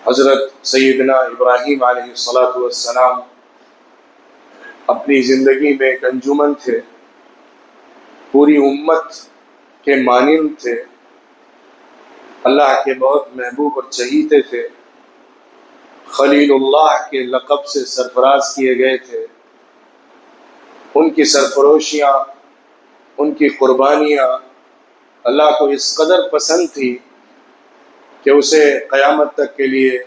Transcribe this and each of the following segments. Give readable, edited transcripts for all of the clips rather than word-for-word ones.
حضرت سیدنا ابراہیم علیہ السلام اپنی زندگی میں ایک انجمن تھے، پوری امت کے مانند تھے، اللہ کے بہت محبوب اور چہیتے تھے، خلیل اللہ کے لقب سے سرفراز کیے گئے تھے۔ ان کی سرفروشیاں، ان کی قربانیاں اللہ کو اس قدر پسند تھی کہ اسے قیامت تک کے لیے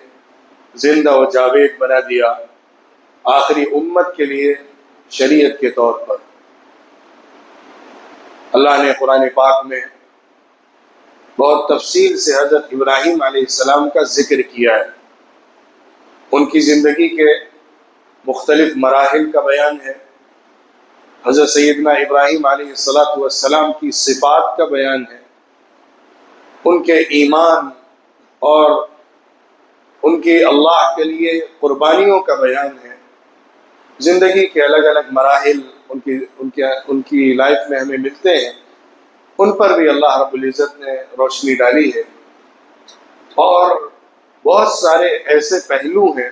زندہ و جاوید بنا دیا، آخری امت کے لیے شریعت کے طور پر۔ اللہ نے قرآن پاک میں بہت تفصیل سے حضرت ابراہیم علیہ السلام کا ذکر کیا ہے، ان کی زندگی کے مختلف مراحل کا بیان ہے، حضرت سیدنا ابراہیم علیہ السلام کی صفات کا بیان ہے، ان کے ایمان اور ان کی اللہ کے لیے قربانیوں کا بیان ہے، زندگی کے الگ الگ مراحل ان کی لائف میں ہمیں ملتے ہیں، ان پر بھی اللہ رب العزت نے روشنی ڈالی ہے۔ اور بہت سارے ایسے پہلو ہیں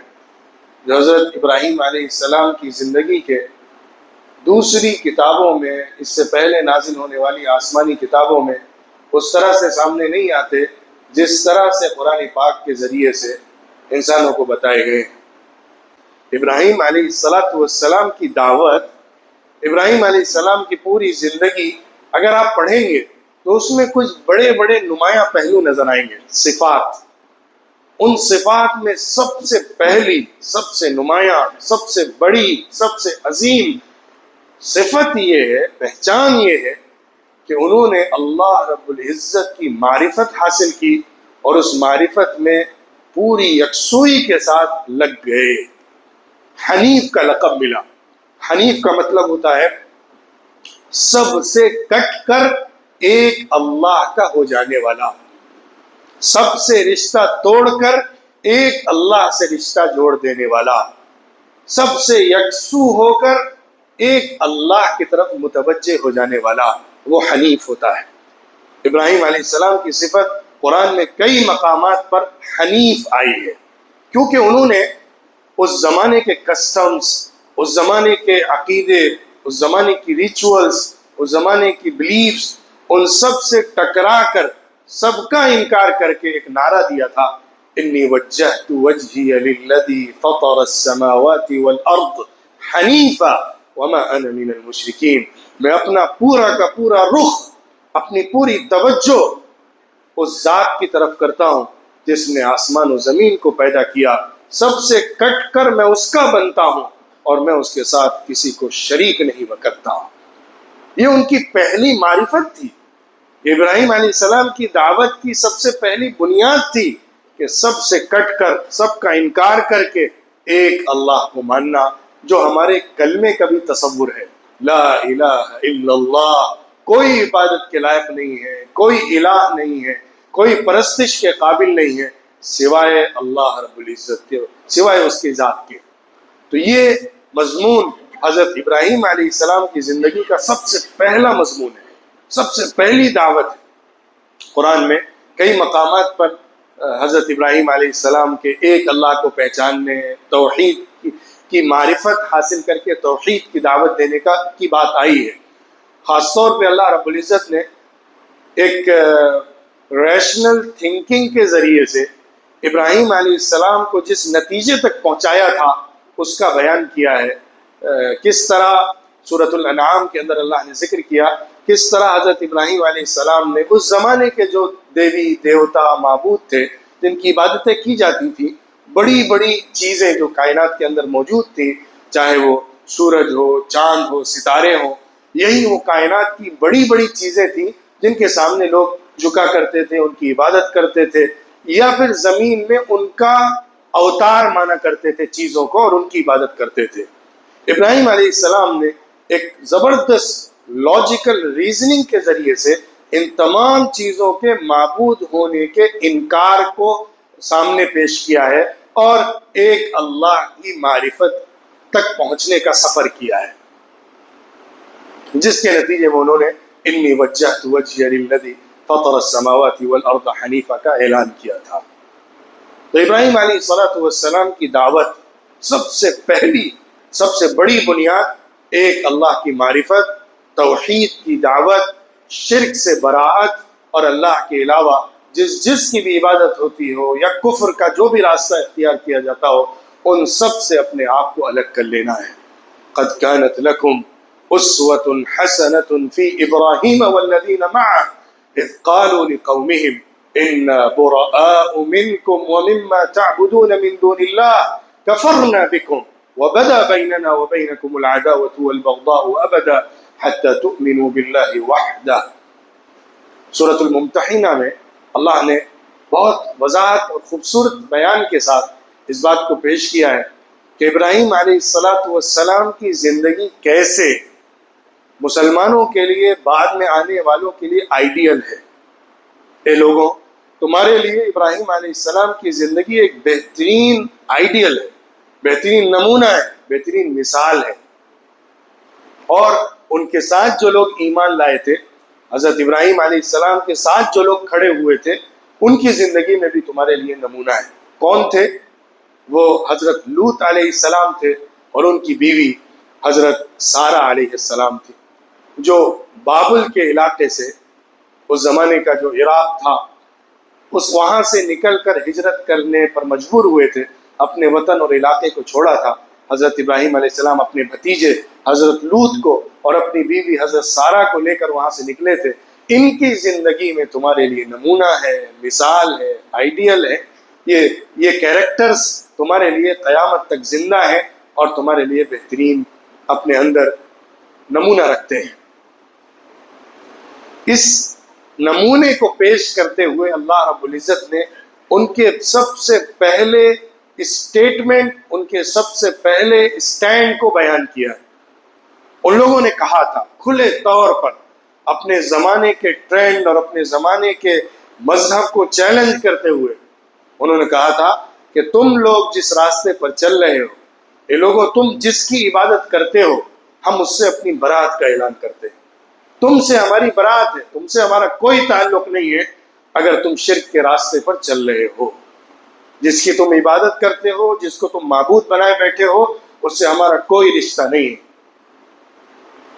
جو حضرت ابراہیم علیہ السلام کی زندگی کے دوسری کتابوں میں، اس سے پہلے نازل ہونے والی آسمانی کتابوں میں اس طرح سے سامنے نہیں آتے جس طرح سے قرآن پاک کے ذریعے سے انسانوں کو بتائے گئے ہیں۔ ابراہیم علیہ السلام کی دعوت، ابراہیم علیہ السلام کی پوری زندگی اگر آپ پڑھیں گے تو اس میں کچھ بڑے بڑے نمایاں پہلو نظر آئیں گے، صفات۔ ان صفات میں سب سے پہلی، سب سے نمایاں، سب سے بڑی، سب سے عظیم صفت یہ ہے، پہچان یہ ہے کہ انہوں نے اللہ رب العزت کی معرفت حاصل کی اور اس معرفت میں پوری یکسوئی کے ساتھ لگ گئے۔ حنیف کا لقب ملا۔ حنیف کا مطلب ہوتا ہے سب سے کٹ کر ایک اللہ کا ہو جانے والا، سب سے رشتہ توڑ کر ایک اللہ سے رشتہ جوڑ دینے والا، سب سے یکسو ہو کر ایک اللہ کی طرف متوجہ ہو جانے والا، وہ حنیف ہوتا ہے۔ ابراہیم علیہ السلام کی صفت قرآن میں کئی مقامات پر حنیف آئی ہے، کیونکہ انہوں نے اس زمانے کے کسٹمز، اس زمانے کے عقیدے، اس زمانے کی ریچولز، اس زمانے کی بلیفز، ان سب سے ٹکرا کر، سب کا انکار کر کے ایک نعرہ دیا تھا، انی وجہت وجہی للذی فطر السماوات والارض حنیفا وما انا من المشرکین۔ میں اپنا پورا کا پورا رخ، اپنی پوری توجہ اس ذات کی طرف کرتا ہوں جس نے آسمان و زمین کو پیدا کیا، سب سے کٹ کر میں اس کا بنتا ہوں اور میں اس کے ساتھ کسی کو شریک نہیں کرتا ہوں۔ یہ ان کی پہلی معرفت تھی، ابراہیم علیہ السلام کی دعوت کی سب سے پہلی بنیاد تھی کہ سب سے کٹ کر، سب کا انکار کر کے ایک اللہ کو ماننا، جو ہمارے کلمے کا بھی تصور ہے، لا الہ الا اللہ، کوئی عبادت کے لائق نہیں ہے، کوئی الہ نہیں ہے، کوئی پرستش کے قابل نہیں ہے سوائے اللہ رب العزت کے، سوائے اس کی ذات کے۔ تو یہ مضمون حضرت ابراہیم علیہ السلام کی زندگی کا سب سے پہلا مضمون ہے، سب سے پہلی دعوت ہے۔ قرآن میں کئی مقامات پر حضرت ابراہیم علیہ السلام کے ایک اللہ کو پہچاننے، توحید کی معرفت حاصل کر کے توحید کی دعوت دینے کی بات آئی ہے۔ خاص طور پہ اللہ رب العزت نے ایک ریشنل تھنکنگ کے ذریعے سے ابراہیم علیہ السلام کو جس نتیجے تک پہنچایا تھا اس کا بیان کیا ہے۔ کس طرح سورۃ الانعام کے اندر اللہ نے ذکر کیا، کس طرح حضرت ابراہیم علیہ السلام نے اس زمانے کے جو دیوی دیوتا معبود تھے جن کی عبادتیں کی جاتی تھیں، بڑی بڑی چیزیں جو کائنات کے اندر موجود تھیں، چاہے وہ سورج ہو، چاند ہو، ستارے ہوں، یہی وہ کائنات کی بڑی بڑی چیزیں تھیں جن کے سامنے لوگ جھکا کرتے تھے، ان کی عبادت کرتے تھے، یا پھر زمین میں ان کا اوتار مانا کرتے تھے چیزوں کو اور ان کی عبادت کرتے تھے۔ ابراہیم علیہ السلام نے ایک زبردست لاجیکل ریزننگ کے ذریعے سے ان تمام چیزوں کے معبود ہونے کے انکار کو سامنے پیش کیا ہے اور ایک اللہ کی معرفت تک پہنچنے کا سفر کیا ہے، جس کے نتیجے میں انہوں نے انی وجہت وجہی للذی فطر السماوات والارض حنیفا کا اعلان کیا تھا۔ تو ابراہیم علیہ الصلوۃ والسلام کی دعوت سب سے پہلی، سب سے بڑی بنیاد ایک اللہ کی معرفت، توحید کی دعوت، شرک سے براءت، اور اللہ کے علاوہ جس کی بھی عبادت ہوتی ہو یا کفر کا جو بھی راستہ اختیار کیا جاتا ہو، ان سب سے اپنے آپ کو الگ کر لینا ہے۔ قد كانت لكم اسوة حسنة في ابراہیم والذین معه اذ قالوا لقومهم انا براء منكم ومما تعبدون من دون الله كفرنا بكم وبدا بيننا وبينكم العداوة والبغضاء ابدا حتى تؤمنوا بالله وحده۔ سورۃ الممتحنہ میں اللہ نے بہت وضاحت اور خوبصورت بیان کے ساتھ اس بات کو پیش کیا ہے کہ ابراہیم علیہ الصلاۃ والسلام کی زندگی کیسے مسلمانوں کے لیے، بعد میں آنے والوں کے لیے آئیڈیل ہے۔ اے لوگوں، تمہارے لیے ابراہیم علیہ السلام کی زندگی ایک بہترین آئیڈیل ہے، بہترین نمونہ ہے، بہترین مثال ہے۔ اور ان کے ساتھ جو لوگ ایمان لائے تھے، حضرت ابراہیم علیہ السلام کے ساتھ جو لوگ کھڑے ہوئے تھے، ان کی زندگی میں بھی تمہارے لیے نمونہ ہے۔ کون تھے وہ؟ حضرت لوط علیہ السلام تھے، اور ان کی بیوی حضرت سارہ علیہ السلام تھی، جو بابل کے علاقے سے، اس زمانے کا جو عراق تھا، وہاں سے نکل کر ہجرت کرنے پر مجبور ہوئے تھے، اپنے وطن اور علاقے کو چھوڑا تھا۔ حضرت ابراہیم علیہ السلام اپنے بھتیجے حضرت لوط کو اور اپنی بیوی حضرت سارہ کو لے کر وہاں سے نکلے تھے۔ ان کی زندگی میں تمہارے لیے نمونہ ہے، مثال ہے، آئیڈیل ہے۔ یہ کیریکٹرز تمہارے لیے قیامت تک زندہ ہیں اور تمہارے لیے بہترین اپنے اندر نمونہ رکھتے ہیں۔ اس نمونے کو پیش کرتے ہوئے اللہ رب العزت نے ان کے سب سے پہلے اسٹیٹمنٹ، ان کے سب سے پہلے اسٹینڈ کو بیان کیا ہے۔ ان لوگوں نے کہا تھا کھلے طور پر، اپنے زمانے کے ٹرینڈ اور اپنے زمانے کے مذہب کو چیلنج کرتے ہوئے انہوں نے کہا تھا کہ تم لوگ جس راستے پر چل رہے ہو، یہ لوگوں تم جس کی عبادت کرتے ہو، ہم اس سے اپنی برات کا اعلان کرتے ہیں۔ تم سے ہماری برات ہے، تم سے ہمارا کوئی تعلق نہیں ہے اگر تم شرک کے راستے پر چل رہے ہو۔ جس کی تم عبادت کرتے ہو، جس کو تم معبود بنائے بیٹھے ہو، اس سے ہمارا کوئی رشتہ نہیں ہے۔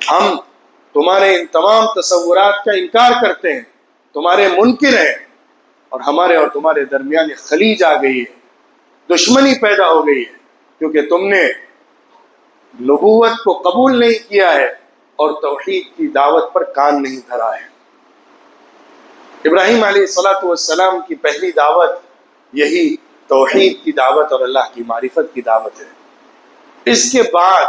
ہم تمہارے ان تمام تصورات کا انکار کرتے ہیں، تمہارے منکر ہیں، اور ہمارے اور تمہارے درمیان ایک خلیج آ گئی ہے، دشمنی پیدا ہو گئی ہے، کیونکہ تم نے نبوت کو قبول نہیں کیا ہے اور توحید کی دعوت پر کان نہیں دھرا ہے۔ ابراہیم علیہ الصلوۃ والسلام کی پہلی دعوت یہی توحید کی دعوت اور اللہ کی معرفت کی دعوت ہے۔ اس کے بعد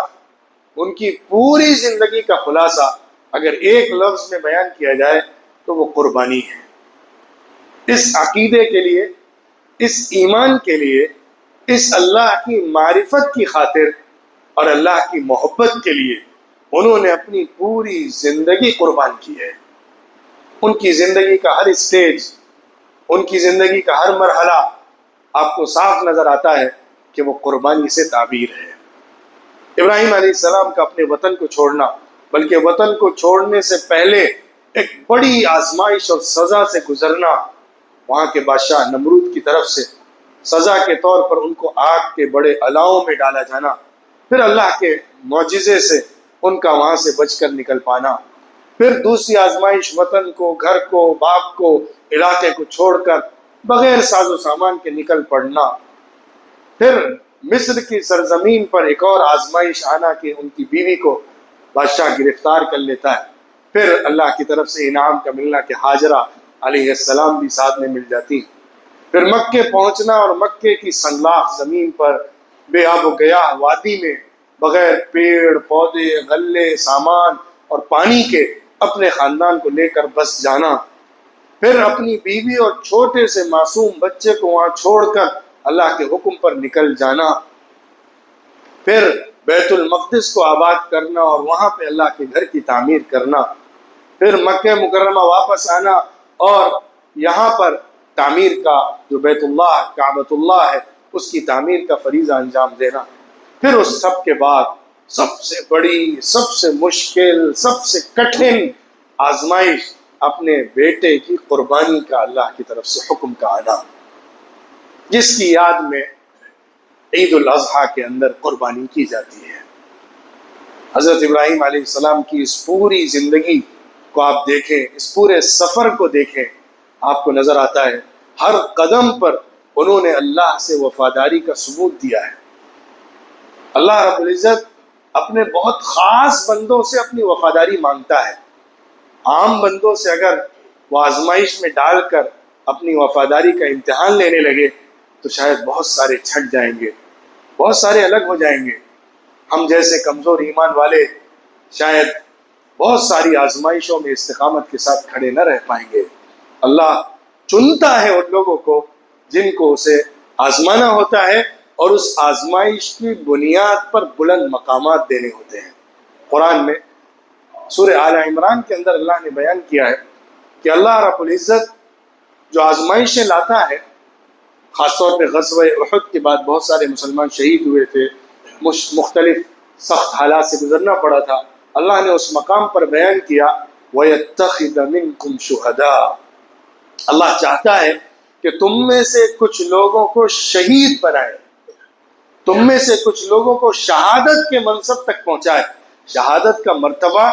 ان کی پوری زندگی کا خلاصہ اگر ایک لفظ میں بیان کیا جائے تو وہ قربانی ہے۔ اس عقیدے کے لیے، اس ایمان کے لیے، اس اللہ کی معرفت کی خاطر اور اللہ کی محبت کے لیے انہوں نے اپنی پوری زندگی قربان کی ہے۔ ان کی زندگی کا ہر اسٹیج، ان کی زندگی کا ہر مرحلہ آپ کو صاف نظر آتا ہے کہ وہ قربانی سے تعبیر ہے۔ ابراہیم علیہ السلام کا اپنے وطن کو چھوڑنا، بلکہ وطن کو چھوڑنے سے پہلے ایک بڑی آزمائش اور سزا سے گزرنا، وہاں کے بادشاہ نمرود کی طرف سے سزا کے طور پر ان کو آگ کے بڑے الاؤں میں ڈالا جانا، پھر اللہ کے معجزے سے ان کا وہاں سے بچ کر نکل پانا، پھر دوسری آزمائش وطن کو، گھر کو، باپ کو، علاقے کو چھوڑ کر بغیر ساز و سامان کے نکل پڑنا، پھر مصر کی سرزمین پر ایک اور آزمائش آنا کہ ان کی بیوی کو بادشاہ گرفتار کر لیتا ہے، پھر اللہ کی طرف سے انعام کا ملنا کہ ہاجرہ علیہ السلام بھی ساتھ میں مل جاتی، پھر مکے پہنچنا اور مکے کی سنگلاخ زمین پر بے آب و گیاہ وادی میں بغیر پیڑ پودے، غلے، سامان اور پانی کے اپنے خاندان کو لے کر بس جانا، پھر اپنی بیوی اور چھوٹے سے معصوم بچے کو وہاں چھوڑ کر اللہ کے حکم پر نکل جانا، پھر بیت المقدس کو آباد کرنا اور وہاں پہ اللہ کے گھر کی تعمیر کرنا، پھر مکہ مکرمہ واپس آنا اور یہاں پر تعمیر کا جو بیت اللہ کعبۃ اللہ ہے اس کی تعمیر کا فریضہ انجام دینا، پھر اس سب کے بعد سب سے بڑی، سب سے مشکل، سب سے کٹھن آزمائش اپنے بیٹے کی قربانی کا اللہ کی طرف سے حکم کا آنا۔ جس کی یاد میں عید الاضحیٰ کے اندر قربانی کی جاتی ہے۔ حضرت ابراہیم علیہ السلام کی اس پوری زندگی کو آپ دیکھیں، اس پورے سفر کو دیکھیں، آپ کو نظر آتا ہے ہر قدم پر انہوں نے اللہ سے وفاداری کا ثبوت دیا ہے۔ اللہ رب العزت اپنے بہت خاص بندوں سے اپنی وفاداری مانگتا ہے۔ عام بندوں سے اگر وہ آزمائش میں ڈال کر اپنی وفاداری کا امتحان لینے لگے تو شاید بہت سارے چھٹ جائیں گے، بہت سارے الگ ہو جائیں گے۔ ہم جیسے کمزور ایمان والے شاید بہت ساری آزمائشوں میں استقامت کے ساتھ کھڑے نہ رہ پائیں گے۔ اللہ چنتا ہے ان لوگوں کو جن کو اسے آزمانا ہوتا ہے، اور اس آزمائش کی بنیاد پر بلند مقامات دینے ہوتے ہیں۔ قرآن میں سورہ آل عمران کے اندر اللہ نے بیان کیا ہے کہ اللہ رب العزت جو آزمائشیں لاتا ہے، خاص طور پہ غزوہ احد کے بعد بہت سارے مسلمان شہید ہوئے تھے، مختلف سخت حالات سے گزرنا پڑا تھا، اللہ نے اس مقام پر بیان کیا وَيَتَّخِذَ مِنْكُمْ شُهَدَاءَ، اللہ چاہتا ہے کہ تم میں سے کچھ لوگوں کو شہید بنائے، تم میں سے کچھ لوگوں کو شہادت کے منصب تک پہنچائے۔ شہادت کا مرتبہ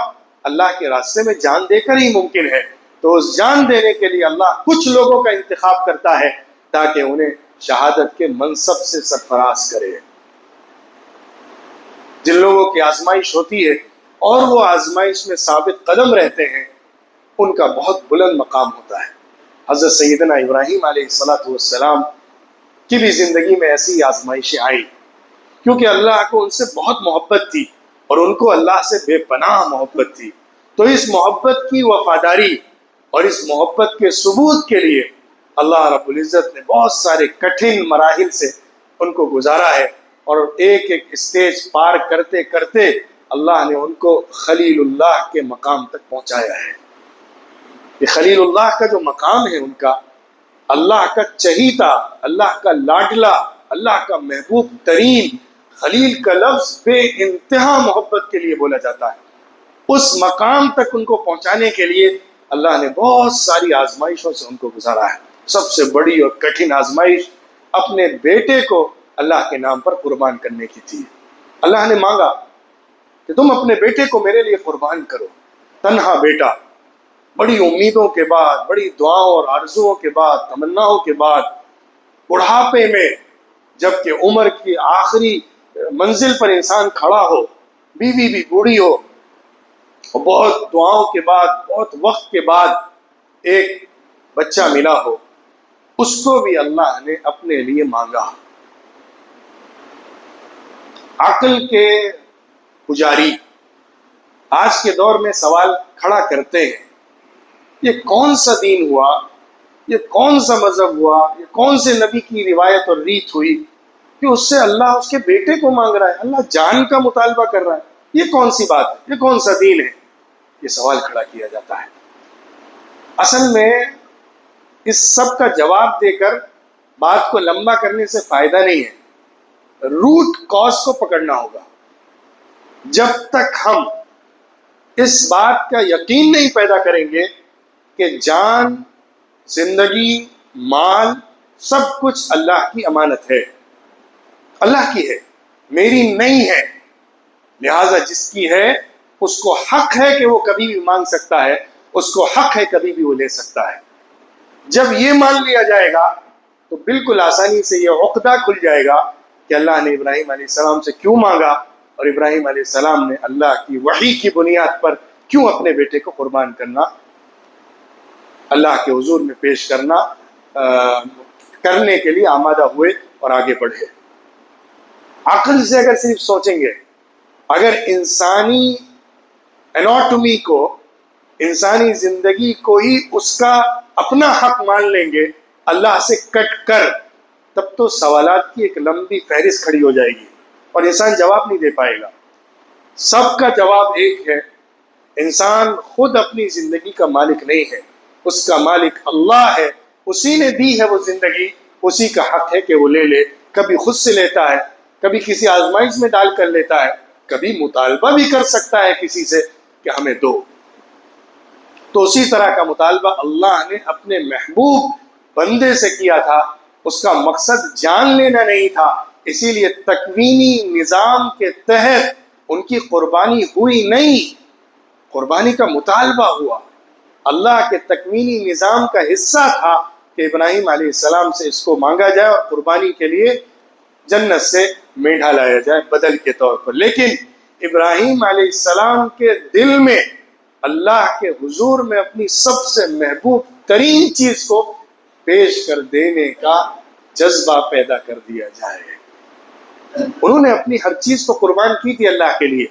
اللہ کے راستے میں جان دے کر ہی ممکن ہے، تو اس جان دینے کے لیے اللہ کچھ لوگوں کا انتخاب کرتا ہے تاکہ انہیں شہادت کے منصب سے سرفراز کرے۔ جن لوگوں کی آزمائش ہوتی ہے اور وہ آزمائش میں ثابت قدم رہتے ہیں، ان کا بہت بلند مقام ہوتا ہے۔ حضرت سیدنا ابراہیم علیہ السلام کی بھی زندگی میں ایسی آزمائشیں آئیں، کیونکہ اللہ کو ان سے بہت محبت تھی اور ان کو اللہ سے بے پناہ محبت تھی، تو اس محبت کی وفاداری اور اس محبت کے ثبوت کے لیے اللہ رب العزت نے بہت سارے کٹھن مراحل سے ان کو گزارا ہے، اور ایک ایک اسٹیج پار کرتے کرتے اللہ نے ان کو خلیل اللہ کے مقام تک پہنچایا ہے۔ یہ خلیل اللہ کا جو مقام ہے ان کا، اللہ کا چہیتا، اللہ کا لاڈلا، اللہ کا محبوب ترین، خلیل کا لفظ بے انتہا محبت کے لیے بولا جاتا ہے۔ اس مقام تک ان کو پہنچانے کے لیے اللہ نے بہت ساری آزمائشوں سے ان کو گزارا ہے۔ سب سے بڑی اور کٹھن آزمائش اپنے بیٹے کو اللہ کے نام پر قربان کرنے کی تھی۔ اللہ نے مانگا کہ تم اپنے بیٹے کو میرے لیے قربان کرو، تنہا بیٹا۔ بڑی امیدوں کے بعد، بڑی دعاؤں اور آرزوؤں کے بعد، تمناؤں کے بعد، بڑھاپے میں جب کہ عمر کی آخری منزل پر انسان کھڑا ہو، بیوی بھی بوڑھی ہو، اور بہت دعاؤں کے بعد، بہت وقت کے بعد ایک بچہ ملا ہو، اس کو بھی اللہ نے اپنے لیے مانگا۔ عقل کے پجاری آج کے دور میں سوال کھڑا کرتے ہیں، یہ کون سا دین ہوا، یہ کون سا مذہب ہوا، یہ کون سے نبی کی روایت اور ریت ہوئی کہ اس سے اللہ اس کے بیٹے کو مانگ رہا ہے، اللہ جان کا مطالبہ کر رہا ہے؟ یہ کون سی بات ہے، یہ کون سا دین ہے؟ یہ سوال کھڑا کیا جاتا ہے۔ اصل میں اس سب کا جواب دے کر بات کو لمبا کرنے سے فائدہ نہیں ہے، روٹ کاز کو پکڑنا ہوگا۔ جب تک ہم اس بات کا یقین نہیں پیدا کریں گے کہ جان، زندگی، مال، سب کچھ اللہ کی امانت ہے، اللہ کی ہے، میری نہیں ہے، لہذا جس کی ہے اس کو حق ہے کہ وہ کبھی بھی مانگ سکتا ہے، اس کو حق ہے کبھی بھی وہ لے سکتا ہے۔ جب یہ مان لیا جائے گا تو بالکل آسانی سے یہ عقدہ کھل جائے گا کہ اللہ نے ابراہیم علیہ السلام سے کیوں مانگا، اور ابراہیم علیہ السلام نے اللہ کی وحی کی بنیاد پر کیوں اپنے بیٹے کو قربان کرنا، اللہ کے حضور میں پیش کرنے کے لیے آمادہ ہوئے اور آگے بڑھے۔ عقل سے اگر صرف سوچیں گے، اگر انسانی اناٹومی کو، انسانی زندگی کو ہی اس کا اپنا حق مان لیں گے اللہ سے کٹ کر، تب تو سوالات کی ایک لمبی فہرست کھڑی ہو جائے گی اور انسان جواب نہیں دے پائے گا۔ سب کا جواب ایک ہے، انسان خود اپنی زندگی کا مالک نہیں ہے، اس کا مالک اللہ ہے، اسی نے دی ہے وہ زندگی، اسی کا حق ہے کہ وہ لے لے۔ کبھی خود سے لیتا ہے، کبھی کسی آزمائش میں ڈال کر لیتا ہے، کبھی مطالبہ بھی کر سکتا ہے کسی سے کہ ہمیں دو۔ تو اسی طرح کا مطالبہ اللہ نے اپنے محبوب بندے سے کیا تھا اس کا مقصد جان لینا نہیں تھا، اسی لیے تکوینی نظام کے تحت ان کی قربانی ہوئی نہیں، قربانی کا مطالبہ ہوا۔ اللہ کے تکوینی نظام کا حصہ تھا کہ ابراہیم علیہ السلام سے اس کو مانگا جائے اور قربانی کے لیے جنت سے میڈھا لایا جائے بدل کے طور پر۔ لیکن ابراہیم علیہ السلام کے دل میں اللہ کے حضور میں اپنی سب سے محبوب ترین چیز کو پیش کر دینے کا جذبہ پیدا کر دیا جائے۔ انہوں نے اپنی ہر چیز کو قربان کی تھی اللہ کے لیے۔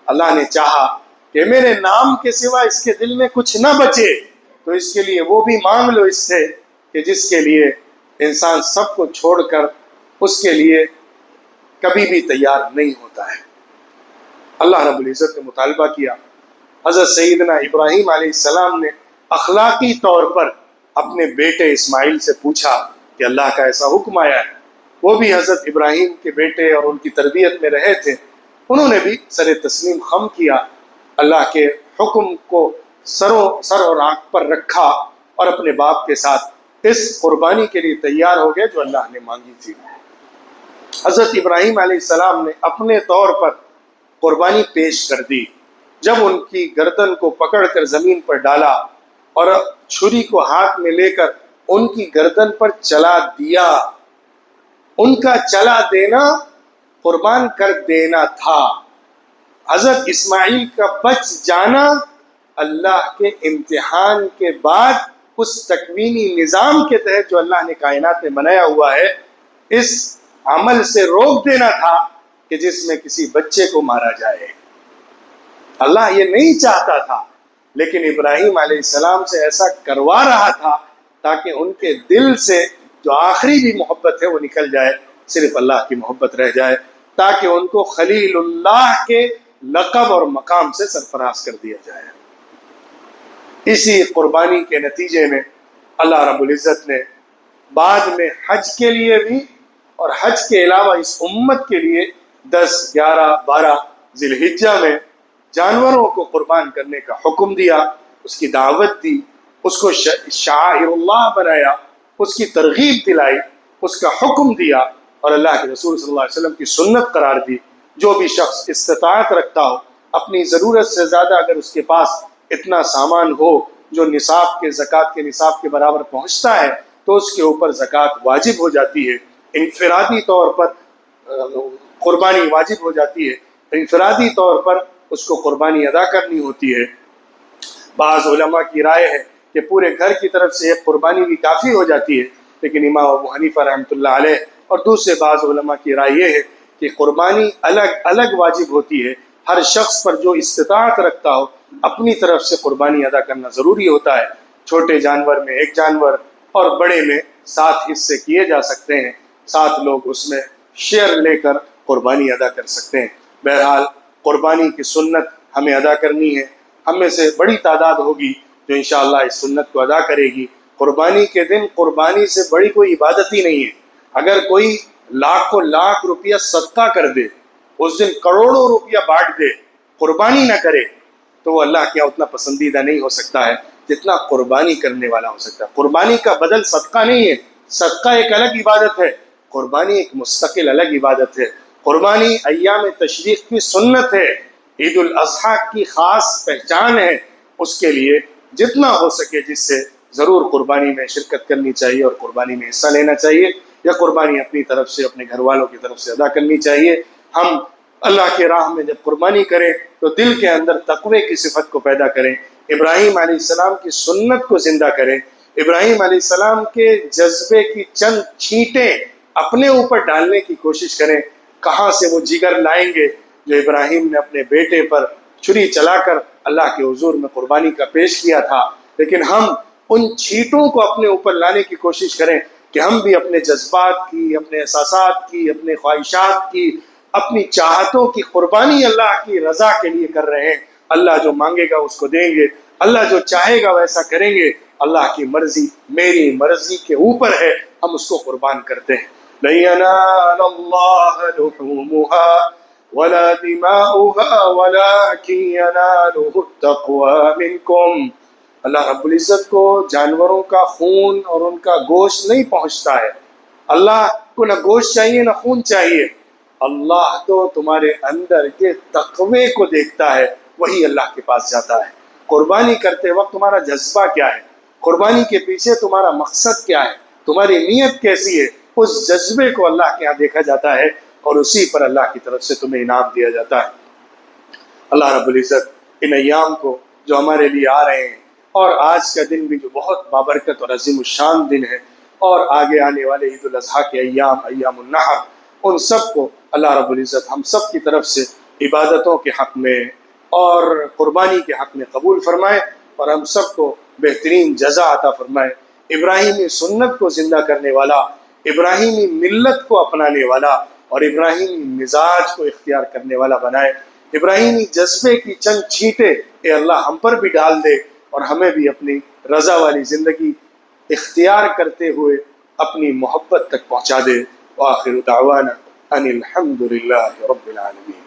اللہ نے چاہا کہ میرے نام کے سوا اس کے دل میں کچھ نہ بچے، تو اس کے لیے وہ بھی مانگ لو اس سے کہ جس کے لیے انسان سب کو چھوڑ کر اس کے لیے کبھی بھی تیار نہیں ہوتا ہے۔ اللہ رب العزت نے مطالبہ کیا۔ حضرت سیدنا ابراہیم علیہ السلام نے اخلاقی طور پر اپنے بیٹے اسماعیل سے پوچھا کہ اللہ کا ایسا حکم آیا ہے۔ وہ بھی حضرت ابراہیم کے بیٹے اور ان کی تربیت میں رہے تھے، انہوں نے بھی سر تسلیم خم کیا، اللہ کے حکم کو سر اور آنکھ پر رکھا اور اپنے باپ کے ساتھ اس قربانی کے لیے تیار ہو گئے جو اللہ نے مانگی تھی۔ حضرت ابراہیم علیہ السلام نے اپنے طور پر قربانی پیش کر دی۔ جب ان کی گردن کو پکڑ کر زمین پر ڈالا اور چھری کو ہاتھ میں لے کر ان کی گردن پر چلا دیا، ان کا چلا دینا قربان کر دینا تھا۔ حضرت اسماعیل کا بچ جانا اللہ کے امتحان کے بعد اس تکوینی نظام کے تحت جو اللہ نے کائنات میں بنایا ہوا ہے، اس عمل سے روک دینا تھا کہ جس میں کسی بچے کو مارا جائے۔ اللہ یہ نہیں چاہتا تھا، لیکن ابراہیم علیہ السلام سے ایسا کروا رہا تھا تاکہ ان کے دل سے جو آخری بھی محبت ہے وہ نکل جائے، صرف اللہ کی محبت رہ جائے، تاکہ ان کو خلیل اللہ کے لقب اور مقام سے سرفراز کر دیا جائے۔ اسی قربانی کے نتیجے میں اللہ رب العزت نے بعد میں حج کے لیے بھی اور حج کے علاوہ اس امت کے لیے 10، 11، 12 ذی الحجہ میں جانوروں کو قربان کرنے کا حکم دیا، اس کی دعوت دی، اس کو شعائر اللہ بنایا، اس کی ترغیب دلائی، اس کا حکم دیا اور اللہ کے رسول صلی اللہ علیہ وسلم کی سنت قرار دی۔ جو بھی شخص استطاعت رکھتا ہو، اپنی ضرورت سے زیادہ اگر اس کے پاس اتنا سامان ہو جو نصاب کے زکوٰۃ کے نصاب کے برابر پہنچتا ہے، تو اس کے اوپر زکوٰۃ واجب ہو جاتی ہے۔ انفرادی طور پر قربانی واجب ہو جاتی ہے، انفرادی طور پر اس کو قربانی ادا کرنی ہوتی ہے۔ بعض علماء کی رائے ہے کہ پورے گھر کی طرف سے ایک قربانی بھی کافی ہو جاتی ہے، لیکن امام ابو حنیفہ رحمۃ اللہ علیہ اور دوسرے بعض علماء کی رائے یہ ہے کہ قربانی الگ الگ واجب ہوتی ہے۔ ہر شخص پر جو استطاعت رکھتا ہو اپنی طرف سے قربانی ادا کرنا ضروری ہوتا ہے۔ چھوٹے جانور میں 1 جانور اور بڑے میں 7 حصے کیے جا سکتے ہیں، 7 لوگ اس میں شیئر لے کر قربانی ادا کر سکتے ہیں۔ بہرحال قربانی کی سنت ہمیں ادا کرنی ہے۔ ہم میں سے بڑی تعداد ہوگی جو انشاءاللہ اس سنت کو ادا کرے گی۔ قربانی کے دن قربانی سے بڑی کوئی عبادت ہی نہیں ہے۔ اگر کوئی لاکھوں لاکھ روپیہ صدقہ کر دے، اس دن کروڑوں روپیہ بانٹ دے، قربانی نہ کرے، تو وہ اللہ کے یہاں اتنا پسندیدہ نہیں ہو سکتا ہے جتنا قربانی کرنے والا ہو سکتا ہے۔ قربانی کا بدل صدقہ نہیں ہے، صدقہ ایک الگ عبادت ہے، قربانی ایک مستقل الگ عبادت ہے۔ قربانی ایام تشریق کی سنت ہے، عید الاضحیٰ کی خاص پہچان ہے۔ اس کے لیے جتنا ہو سکے جس سے ضرور قربانی میں شرکت کرنی چاہیے اور قربانی میں حصہ لینا چاہیے، یا قربانی اپنی طرف سے اپنے گھر والوں کی طرف سے ادا کرنی چاہیے۔ ہم اللہ کے راہ میں جب قربانی کریں تو دل کے اندر تقوی کی صفت کو پیدا کریں، ابراہیم علیہ السلام کی سنت کو زندہ کریں، ابراہیم علیہ السلام کے جذبے کی چند چھینٹیں اپنے اوپر ڈالنے کی کوشش کریں۔ کہاں سے وہ جگر لائیں گے جو ابراہیم نے اپنے بیٹے پر چھری چلا کر اللہ کے حضور میں قربانی کا پیش کیا تھا، لیکن ہم ان چھینٹوں کو اپنے اوپر لانے کی کوشش کریں کہ ہم بھی اپنے جذبات کی، اپنے احساسات کی، اپنے خواہشات کی، اپنی چاہتوں کی قربانی اللہ کی رضا کے لیے کر رہے ہیں۔ اللہ جو مانگے گا اس کو دیں گے، اللہ جو چاہے گا ویسا کریں گے۔ اللہ کی مرضی میری مرضی کے اوپر ہے، ہم اس کو قربان کرتے ہیں۔ لَن يَنَالَ اللَّهَ لُحُومُهَا وَلَا دِمَاؤُهَا وَلَكِن يَنَالُهُ التَّقْوَىٰ مِنكُمْ۔ اللہ رب العزت کو جانوروں کا خون اور ان کا گوشت نہیں پہنچتا ہے، اللہ کو نہ گوشت چاہیے نہ خون چاہیے، اللہ تو تمہارے اندر کے تقوی کو دیکھتا ہے، وہی اللہ کے پاس جاتا ہے۔ قربانی کرتے وقت تمہارا جذبہ کیا ہے، قربانی کے پیچھے تمہارا مقصد کیا ہے، تمہاری نیت کیسی ہے، اس جذبے کو اللہ کے ہاں دیکھا جاتا ہے اور اسی پر اللہ کی طرف سے تمہیں انعام دیا جاتا ہے۔ اللہ رب العزت ان ایام کو جو ہمارے لیے آ رہے ہیں، اور آج کا دن بھی جو بہت بابرکت اور عظیم الشان دن ہے، اور آگے آنے والے عید الاضحیٰ کے ایام، ایام النحر، ان سب کو اللہ رب العزت ہم سب کی طرف سے عبادتوں کے حق میں اور قربانی کے حق میں قبول فرمائے، اور ہم سب کو بہترین جزا عطا فرمائے۔ ابراہیمی سنت کو زندہ کرنے والا، ابراہیمی ملت کو اپنانے والا اور ابراہیمی مزاج کو اختیار کرنے والا بنائے۔ ابراہیمی جذبے کی چند چھینٹیں اے اللہ ہم پر بھی ڈال دے، اور ہمیں بھی اپنی رضا والی زندگی اختیار کرتے ہوئے اپنی محبت تک پہنچا دے۔ وآخر دعوانا ان الحمد للہ رب العالمین۔